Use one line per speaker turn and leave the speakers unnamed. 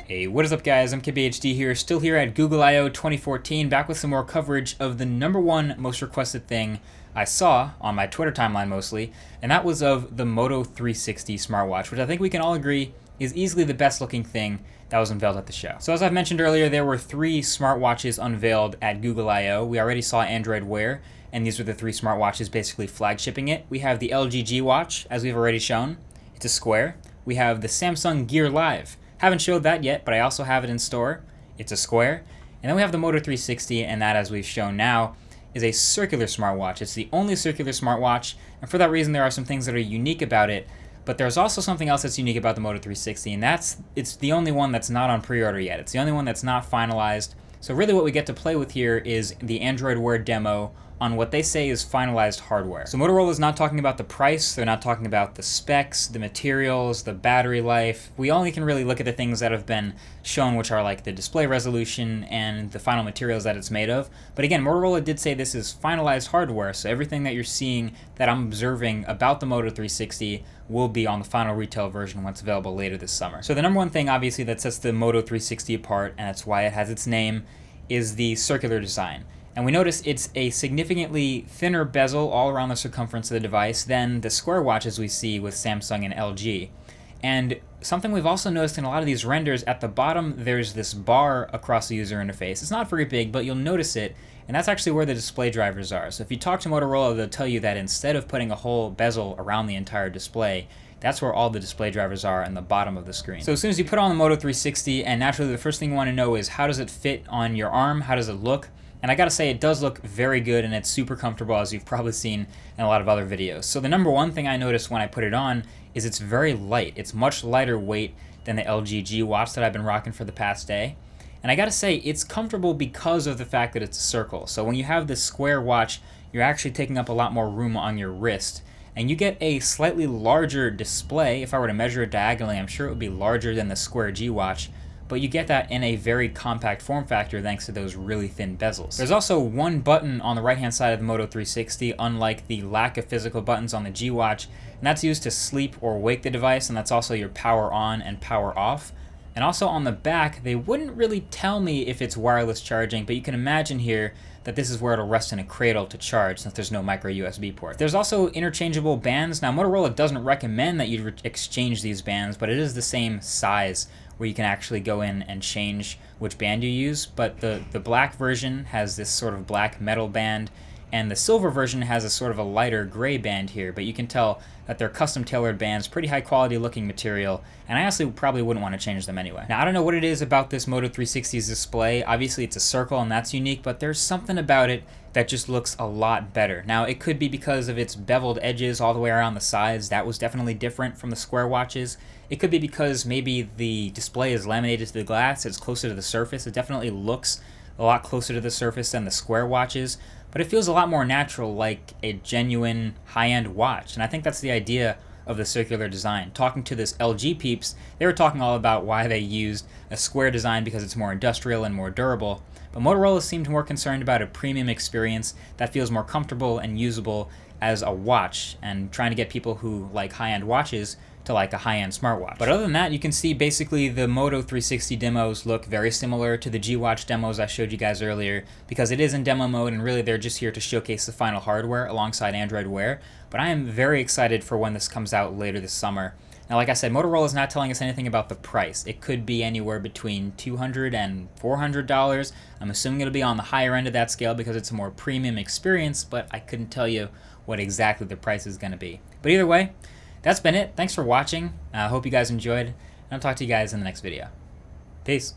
Hey, what is up guys, I'm KBHD here, still here at Google I/O 2014, back with some more coverage of the #1 most requested thing I saw on my Twitter timeline mostly, and that was of the Moto 360 smartwatch, which I think we can all agree is easily the best looking thing that was unveiled at the show. So as I've mentioned earlier, there were 3 smartwatches unveiled at Google I/O. We already saw Android Wear, and these were the 3 smartwatches basically flagshipping it. We have the LG G Watch, as we've already shown. It's a square. We have the Samsung Gear Live. Haven't showed that yet, but I also have it in store. It's a square. And then we have the Moto 360, and that, as we've shown now, is a circular smartwatch. It's the only circular smartwatch, and for that reason there are some things that are unique about it, but there's also something else that's unique about the Moto 360, and it's the only one that's not on pre-order yet. It's the only one that's not finalized. So really what we get to play with here is the Android Wear demo on what they say is finalized hardware. So Motorola is not talking about the price, they're not talking about the specs, the materials, the battery life. We only can really look at the things that have been shown, which are like the display resolution and the final materials that it's made of. But again, Motorola did say this is finalized hardware, so everything that you're seeing that I'm observing about the Moto 360 will be on the final retail version once available later this summer. So the #1 thing obviously that sets the Moto 360 apart, and that's why it has its name, is the circular design. And we notice it's a significantly thinner bezel all around the circumference of the device than the square watches we see with Samsung and LG. And something we've also noticed in a lot of these renders, at the bottom there's this bar across the user interface. It's not very big, but you'll notice it, and that's actually where the display drivers are. So if you talk to Motorola, they'll tell you that instead of putting a whole bezel around the entire display, that's where all the display drivers are in the bottom of the screen. So as soon as you put on the Moto 360, and naturally the first thing you want to know is how does it fit on your arm, how does it look? And I gotta say, it does look very good, and it's super comfortable, as you've probably seen in a lot of other videos. So the #1 thing I noticed when I put it on is it's very light. It's much lighter weight than the LG G Watch that I've been rocking for the past day. And I gotta say, it's comfortable because of the fact that it's a circle. So when you have this square watch, you're actually taking up a lot more room on your wrist. And you get a slightly larger display. If I were to measure it diagonally, I'm sure it would be larger than the square G Watch. But you get that in a very compact form factor thanks to those really thin bezels. There's also one button on the right-hand side of the Moto 360, unlike the lack of physical buttons on the G Watch, and that's used to sleep or wake the device, and that's also your power on and power off. And also on the back, they wouldn't really tell me if it's wireless charging, but you can imagine here that this is where it'll rest in a cradle to charge since there's no micro USB port. There's also interchangeable bands. Now Motorola doesn't recommend that you exchange these bands, but it is the same size where you can actually go in and change which band you use. But the black version has this sort of black metal band, and the silver version has a sort of a lighter gray band here, but you can tell that they're custom tailored bands, pretty high quality looking material, and I honestly probably wouldn't want to change them anyway. Now I don't know what it is about this Moto 360's display. Obviously it's a circle and that's unique, but there's something about it that just looks a lot better. Now it could be because of its beveled edges all the way around the sides. That was definitely different from the square watches. It could be because maybe the display is laminated to the glass, it's closer to the surface. It definitely looks a lot closer to the surface than the square watches, but it feels a lot more natural, like a genuine high-end watch. And I think that's the idea of the circular design. Talking to this LG peeps, they were talking all about why they used a square design because it's more industrial and more durable. But Motorola seemed more concerned about a premium experience that feels more comfortable and usable as a watch, and trying to get people who like high-end watches to like a high-end smartwatch. But other than that, you can see basically the Moto 360 demos look very similar to the G Watch demos I showed you guys earlier, because it is in demo mode and really they're just here to showcase the final hardware alongside Android Wear. But I am very excited for when this comes out later this summer. Now like I said, Motorola is not telling us anything about the price. It could be anywhere between $200 and $400. I'm assuming it'll be on the higher end of that scale because it's a more premium experience, but I couldn't tell you what exactly the price is going to be. But either way, that's been it. Thanks for watching. I hope you guys enjoyed, and I'll talk to you guys in the next video. Peace.